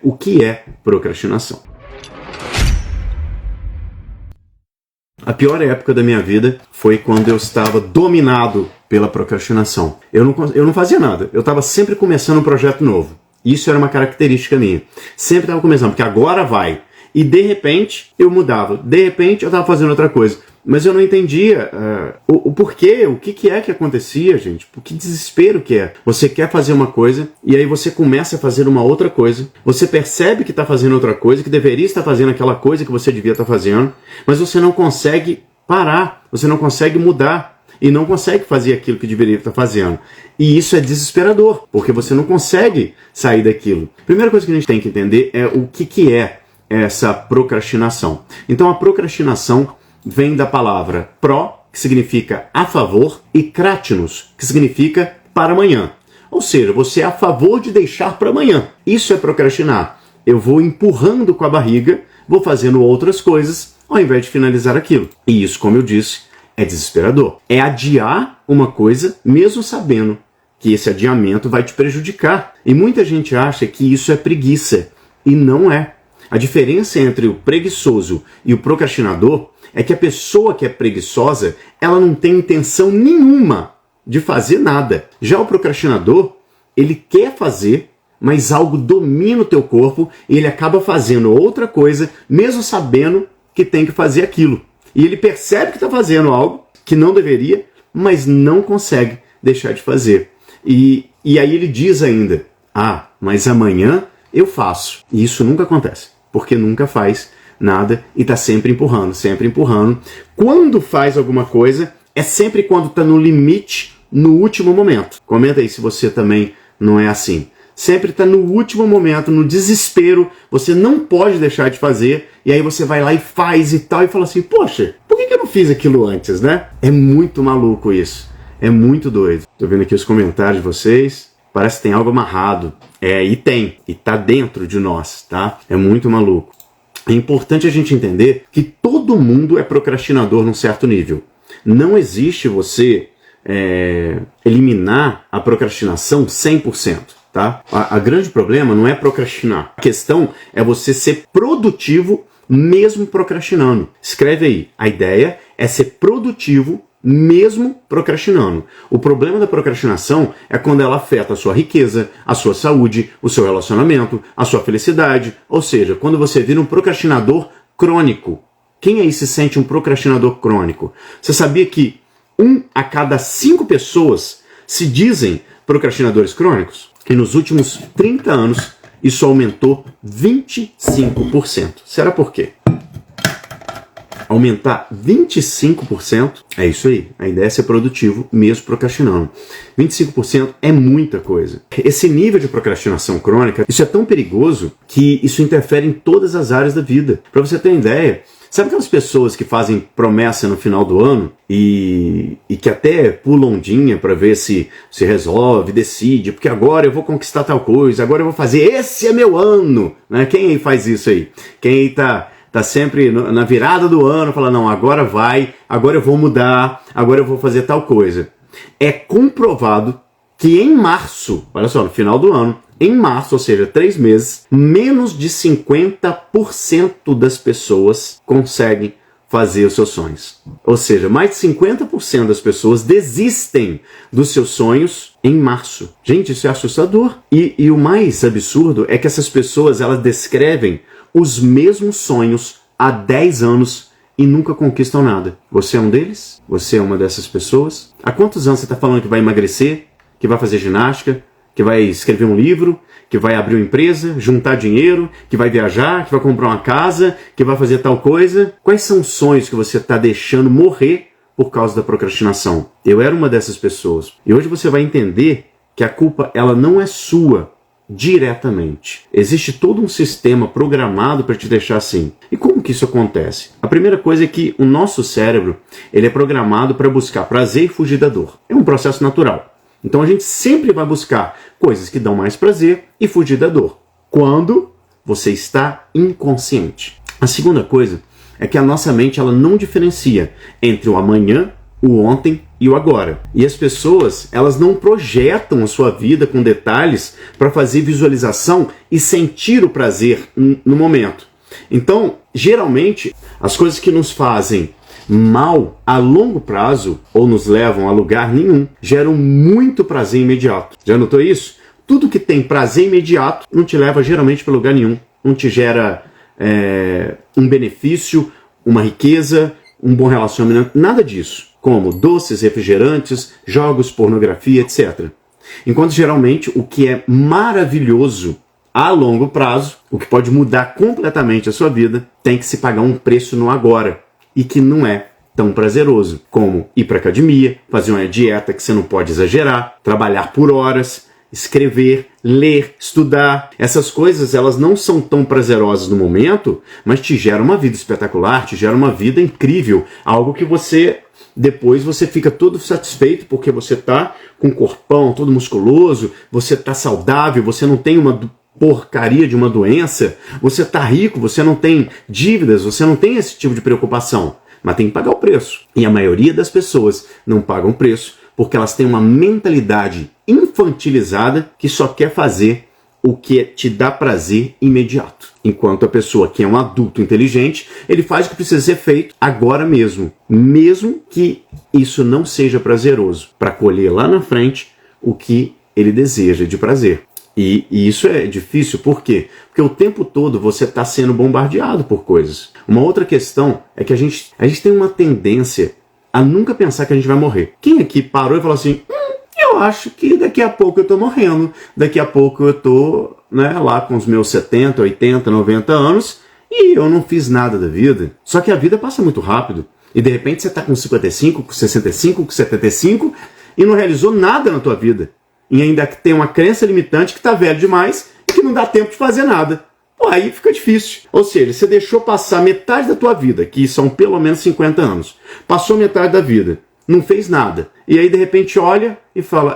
O que é procrastinação? A pior época da minha vida foi quando eu estava dominado pela procrastinação. Eu não fazia nada, eu estava sempre começando um projeto novo. Isso era uma característica minha. Sempre estava começando, porque agora vai. E de repente eu mudava, de repente eu estava fazendo outra coisa. Mas eu não entendia o porquê, o que é que acontecia, gente. Que desespero que é. Você quer fazer uma coisa e aí você começa a fazer uma outra coisa. Você percebe que está fazendo outra coisa, que deveria estar fazendo aquela coisa que você devia estar fazendo, mas você não consegue parar, você não consegue mudar e não consegue fazer aquilo que deveria estar fazendo. E isso é desesperador, porque você não consegue sair daquilo. Primeira coisa que a gente tem que entender é o que é essa procrastinação. Então a procrastinação vem da palavra pró, que significa a favor, e crátinos, que significa para amanhã. Ou seja, você é a favor de deixar para amanhã. Isso é procrastinar. Eu vou empurrando com a barriga, vou fazendo outras coisas, ao invés de finalizar aquilo. E isso, como eu disse, é desesperador. É adiar uma coisa, mesmo sabendo que esse adiamento vai te prejudicar. E muita gente acha que isso é preguiça, e não é. A diferença entre o preguiçoso e o procrastinador é que a pessoa que é preguiçosa, ela não tem intenção nenhuma de fazer nada. Já o procrastinador, ele quer fazer, mas algo domina o teu corpo e ele acaba fazendo outra coisa, mesmo sabendo que tem que fazer aquilo. E ele percebe que está fazendo algo que não deveria, mas não consegue deixar de fazer. E aí ele diz ainda, mas amanhã eu faço. E isso nunca acontece, porque nunca faz nada e está sempre empurrando, sempre empurrando. Quando faz alguma coisa, é sempre quando está no limite, no último momento. Comenta aí se você também não é assim. Sempre está no último momento, no desespero, você não pode deixar de fazer, e aí você vai lá e faz e tal, e fala assim, poxa, por que eu não fiz aquilo antes, né? É muito maluco isso, é muito doido. Tô vendo aqui os comentários de vocês, parece que tem algo amarrado. E tem, e tá dentro de nós, tá? É muito maluco. É importante a gente entender que todo mundo é procrastinador num certo nível. Não existe você eliminar a procrastinação 100%. Tá? A grande problema não é procrastinar. A questão é você ser produtivo mesmo procrastinando. Escreve aí. A ideia é ser produtivo mesmo procrastinando. O problema da procrastinação é quando ela afeta a sua riqueza, a sua saúde, o seu relacionamento, a sua felicidade. Ou seja, quando você vira um procrastinador crônico. Quem aí se sente um procrastinador crônico? Você sabia que 1 a cada 5 pessoas se dizem procrastinadores crônicos? E nos últimos 30 anos, isso aumentou 25%. Será por quê? Aumentar 25%, é isso aí. A ideia é ser produtivo, mesmo procrastinando. 25% é muita coisa. Esse nível de procrastinação crônica, isso é tão perigoso que isso interfere em todas as áreas da vida. Para você ter uma ideia, sabe aquelas pessoas que fazem promessa no final do ano e que até pulam ondinha para ver se resolve, decide, porque agora eu vou conquistar tal coisa, agora eu vou fazer, esse é meu ano, né? Quem aí faz isso aí? Quem aí tá sempre na virada do ano, fala, não, agora vai, agora eu vou mudar, agora eu vou fazer tal coisa. É comprovado que em março, olha só, no final do ano, em março, ou seja, 3 meses, menos de 50% das pessoas conseguem fazer os seus sonhos. Ou seja, mais de 50% das pessoas desistem dos seus sonhos em março. Gente, isso é assustador. E o mais absurdo é que essas pessoas, elas descrevem os mesmos sonhos há 10 anos e nunca conquistam nada. Você é um deles? Você é uma dessas pessoas? Há quantos anos você está falando que vai emagrecer, que vai fazer ginástica, que vai escrever um livro, que vai abrir uma empresa, juntar dinheiro, que vai viajar, que vai comprar uma casa, que vai fazer tal coisa? Quais são os sonhos que você está deixando morrer por causa da procrastinação? Eu era uma dessas pessoas. E hoje você vai entender que a culpa ela não é sua diretamente. Existe todo um sistema programado para te deixar assim. E como que isso acontece? A primeira coisa é que o nosso cérebro ele é programado para buscar prazer e fugir da dor. É um processo natural. Então a gente sempre vai buscar coisas que dão mais prazer e fugir da dor, quando você está inconsciente. A segunda coisa é que a nossa mente ela não diferencia entre o amanhã o ontem e o agora. E as pessoas, elas não projetam a sua vida com detalhes para fazer visualização e sentir o prazer no momento. Então, geralmente, as coisas que nos fazem mal a longo prazo ou nos levam a lugar nenhum geram muito prazer imediato. Já notou isso? Tudo que tem prazer imediato não te leva geralmente para lugar nenhum. Não te gera um benefício, uma riqueza, um bom relacionamento, nada disso. Como doces, refrigerantes, jogos, pornografia, etc. Enquanto geralmente o que é maravilhoso a longo prazo, o que pode mudar completamente a sua vida, tem que se pagar um preço no agora. E que não é tão prazeroso, como ir para academia, fazer uma dieta que você não pode exagerar, trabalhar por horas, escrever, ler, estudar. Essas coisas, elas não são tão prazerosas no momento, mas te geram uma vida espetacular, te geram uma vida incrível, algo que depois você fica todo satisfeito porque você tá com um corpão todo musculoso, você tá saudável, você não tem uma porcaria de uma doença, você tá rico, você não tem dívidas, você não tem esse tipo de preocupação, mas tem que pagar o preço. E a maioria das pessoas não pagam preço porque elas têm uma mentalidade infantilizada que só quer fazer o que te dá prazer imediato. Enquanto a pessoa que é um adulto inteligente, ele faz o que precisa ser feito agora mesmo que isso não seja prazeroso, para colher lá na frente o que ele deseja de prazer. E isso é difícil, por quê? Porque o tempo todo você está sendo bombardeado por coisas. Uma outra questão é que a gente tem uma tendência a nunca pensar que a gente vai morrer. Quem aqui parou e falou assim, eu acho que daqui a pouco eu estou morrendo, daqui a pouco eu estou lá com os meus 70, 80, 90 anos e eu não fiz nada da vida. Só que a vida passa muito rápido e de repente você está com 55, com 65, com 75 e não realizou nada na tua vida. E ainda tem uma crença limitante que está velho demais e que não dá tempo de fazer nada. Pô, aí fica difícil. Ou seja, você deixou passar metade da tua vida, que são pelo menos 50 anos. Passou metade da vida, não fez nada. E aí de repente olha e fala,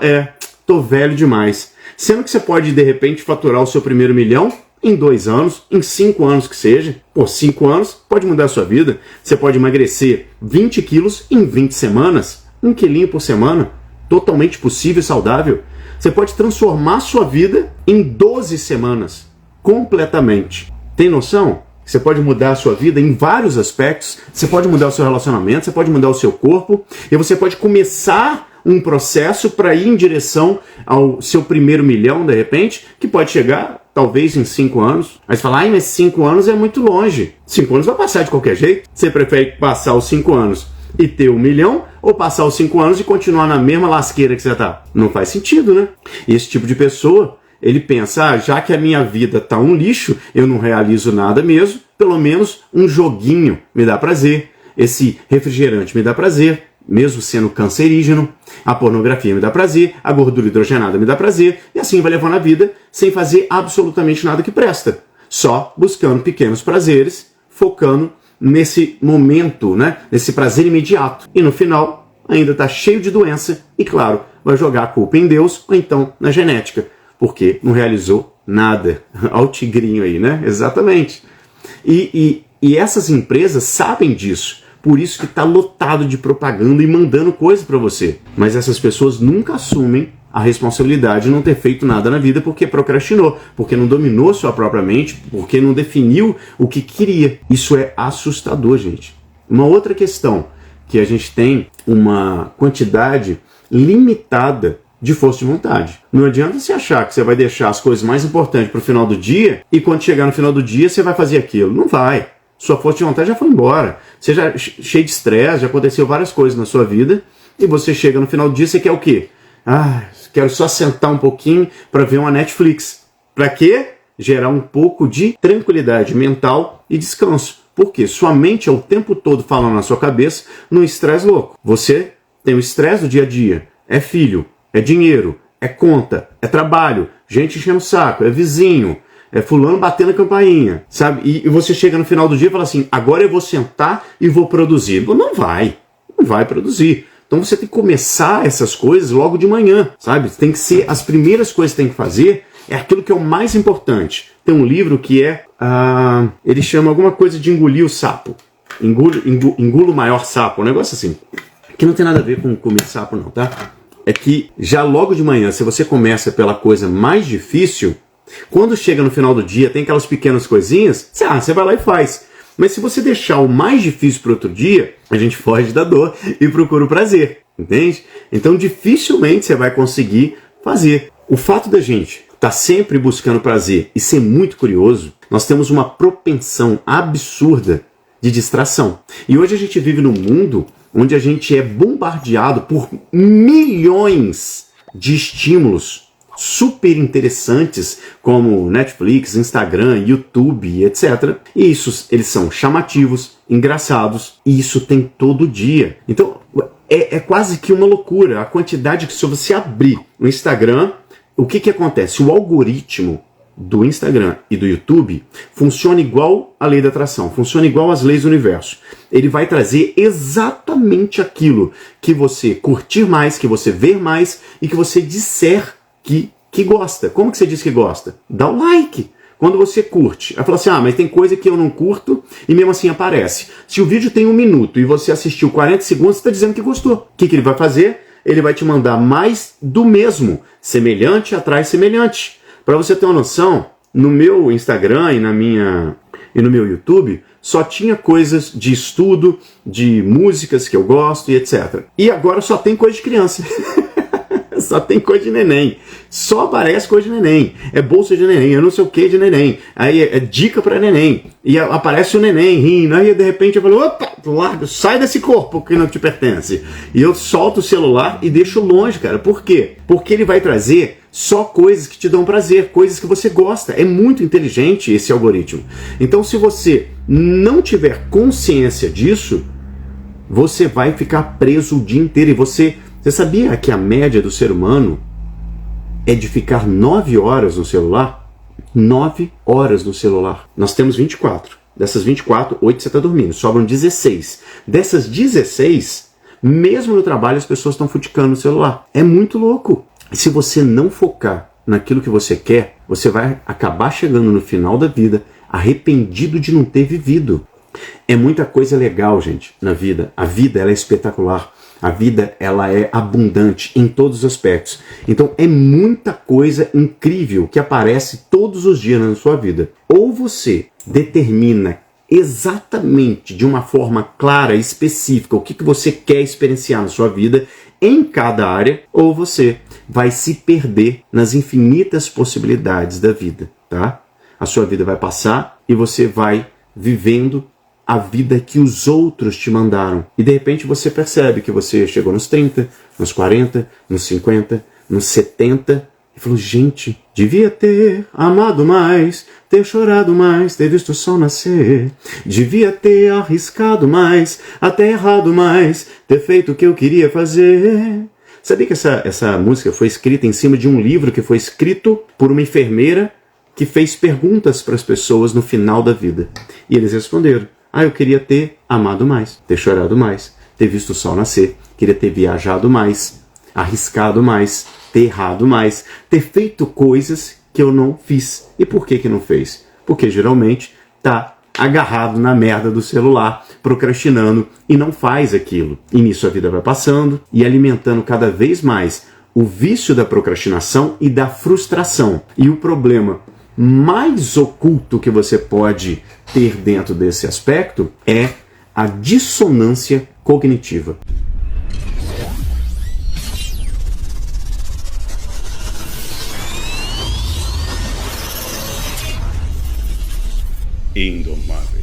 tô velho demais. Sendo que você pode de repente faturar o seu primeiro milhão em 2 anos, em 5 anos que seja. Por 5 anos pode mudar a sua vida. Você pode emagrecer 20 quilos em 20 semanas, 1 quilinho por semana. Totalmente possível e saudável. Você pode transformar a sua vida em 12 semanas, completamente. Tem noção? Você pode mudar a sua vida em vários aspectos, você pode mudar o seu relacionamento, você pode mudar o seu corpo, e você pode começar um processo para ir em direção ao seu primeiro milhão, de repente, que pode chegar, talvez, em 5 anos. Aí você fala, mas 5 anos é muito longe. 5 anos vai passar de qualquer jeito. Você prefere passar os 5 anos e ter 1 milhão, ou passar os 5 anos e continuar na mesma lasqueira que você tá? Não faz sentido, né? E esse tipo de pessoa, ele pensa, já que a minha vida tá um lixo, eu não realizo nada mesmo, pelo menos um joguinho me dá prazer, esse refrigerante me dá prazer, mesmo sendo cancerígeno, a pornografia me dá prazer, a gordura hidrogenada me dá prazer, e assim vai levando a vida sem fazer absolutamente nada que presta, só buscando pequenos prazeres, focando nesse momento, nesse prazer imediato. E no final, ainda está cheio de doença e, claro, vai jogar a culpa em Deus ou então na genética, porque não realizou nada. Olha o tigrinho aí, né? Exatamente. E essas empresas sabem disso, por isso que está lotado de propaganda e mandando coisa para você. Mas essas pessoas nunca assumem a responsabilidade de não ter feito nada na vida porque procrastinou, porque não dominou sua própria mente, porque não definiu o que queria. Isso é assustador, gente. Uma outra questão, que a gente tem uma quantidade limitada de força de vontade. Não adianta você achar que você vai deixar as coisas mais importantes para o final do dia e quando chegar no final do dia você vai fazer aquilo. Não vai. Sua força de vontade já foi embora. Você já cheio de estresse, já aconteceu várias coisas na sua vida e você chega no final do dia e você quer o quê? Quero só sentar um pouquinho para ver uma Netflix. Para quê? Gerar um pouco de tranquilidade mental e descanso. Porque sua mente é o tempo todo falando na sua cabeça num estresse louco. Você tem o estresse do dia a dia. É filho, é dinheiro, é conta, é trabalho, gente enchendo o saco, é vizinho, é fulano batendo a campainha, sabe? E você chega no final do dia e fala assim, agora eu vou sentar e vou produzir. Não vai produzir. Então você tem que começar essas coisas logo de manhã, sabe? Tem que ser as primeiras coisas que tem que fazer, é aquilo que é o mais importante. Tem um livro que ele chama alguma coisa de engolir o sapo. Engula o maior sapo, um negócio assim. que não tem nada a ver com comer sapo não, tá? É que já logo de manhã, se você começa pela coisa mais difícil, quando chega no final do dia, tem aquelas pequenas coisinhas, você vai lá e faz. Mas se você deixar o mais difícil para outro dia, a gente foge da dor e procura o prazer, entende? Então dificilmente você vai conseguir fazer. O fato da gente estar sempre buscando prazer e ser muito curioso, nós temos uma propensão absurda de distração. E hoje a gente vive num mundo onde a gente é bombardeado por milhões de estímulos super interessantes, como Netflix, Instagram, YouTube, etc. E eles são chamativos, engraçados, e isso tem todo dia. Então, é quase que uma loucura a quantidade que, se você abrir o Instagram, o que acontece? O algoritmo do Instagram e do YouTube funciona igual a lei da atração, funciona igual às leis do universo. Ele vai trazer exatamente aquilo que você curtir mais, que você ver mais e que você disser que gosta. Como que você diz que gosta? Dá o like. Quando você curte, vai falar assim, mas tem coisa que eu não curto e mesmo assim aparece. Se o vídeo tem 1 minuto e você assistiu 40 segundos, você está dizendo que gostou. O que ele vai fazer? Ele vai te mandar mais do mesmo. Semelhante atrai semelhante. Para você ter uma noção, no meu Instagram e no meu YouTube, só tinha coisas de estudo, de músicas que eu gosto e etc. E agora só tem coisa de criança. Só tem coisa de neném. Só aparece coisa de neném. É bolsa de neném, eu não sei o que de neném. Aí é dica pra neném. E aparece o neném rindo. Aí de repente eu falo, opa, larga, sai desse corpo que não te pertence. E eu solto o celular e deixo longe, cara. Por quê? Porque ele vai trazer só coisas que te dão prazer, coisas que você gosta. É muito inteligente esse algoritmo. Então se você não tiver consciência disso, você vai ficar preso o dia inteiro. E você sabia que a média do ser humano é de ficar 9 horas no celular? 9 horas no celular. Nós temos 24. Dessas 24, 8 você está dormindo. Sobram 16. Dessas 16, mesmo no trabalho, as pessoas estão futicando no celular. É muito louco. E se você não focar naquilo que você quer, você vai acabar chegando no final da vida arrependido de não ter vivido. É muita coisa legal, gente, na vida. A vida, ela é espetacular. A vida, ela é abundante em todos os aspectos. Então é muita coisa incrível que aparece todos os dias na sua vida. Ou você determina exatamente, de uma forma clara e específica, o que você quer experienciar na sua vida em cada área, ou você vai se perder nas infinitas possibilidades da vida, tá? A sua vida vai passar e você vai vivendo a vida que os outros te mandaram. E de repente você percebe que você chegou nos 30, nos 40, nos 50, nos 70 e falou, gente, devia ter amado mais, ter chorado mais, ter visto o sol nascer. Devia ter arriscado mais, até errado mais, ter feito o que eu queria fazer. Sabia que essa música foi escrita em cima de um livro que foi escrito por uma enfermeira que fez perguntas para as pessoas no final da vida. E eles responderam, eu queria ter amado mais, ter chorado mais, ter visto o sol nascer, queria ter viajado mais, arriscado mais, ter errado mais, ter feito coisas que eu não fiz. E por que não fez? Porque geralmente tá agarrado na merda do celular, procrastinando e não faz aquilo. E nisso a vida vai passando e alimentando cada vez mais o vício da procrastinação e da frustração. E o problema mais oculto que você pode ter dentro desse aspecto é a dissonância cognitiva. Indomável.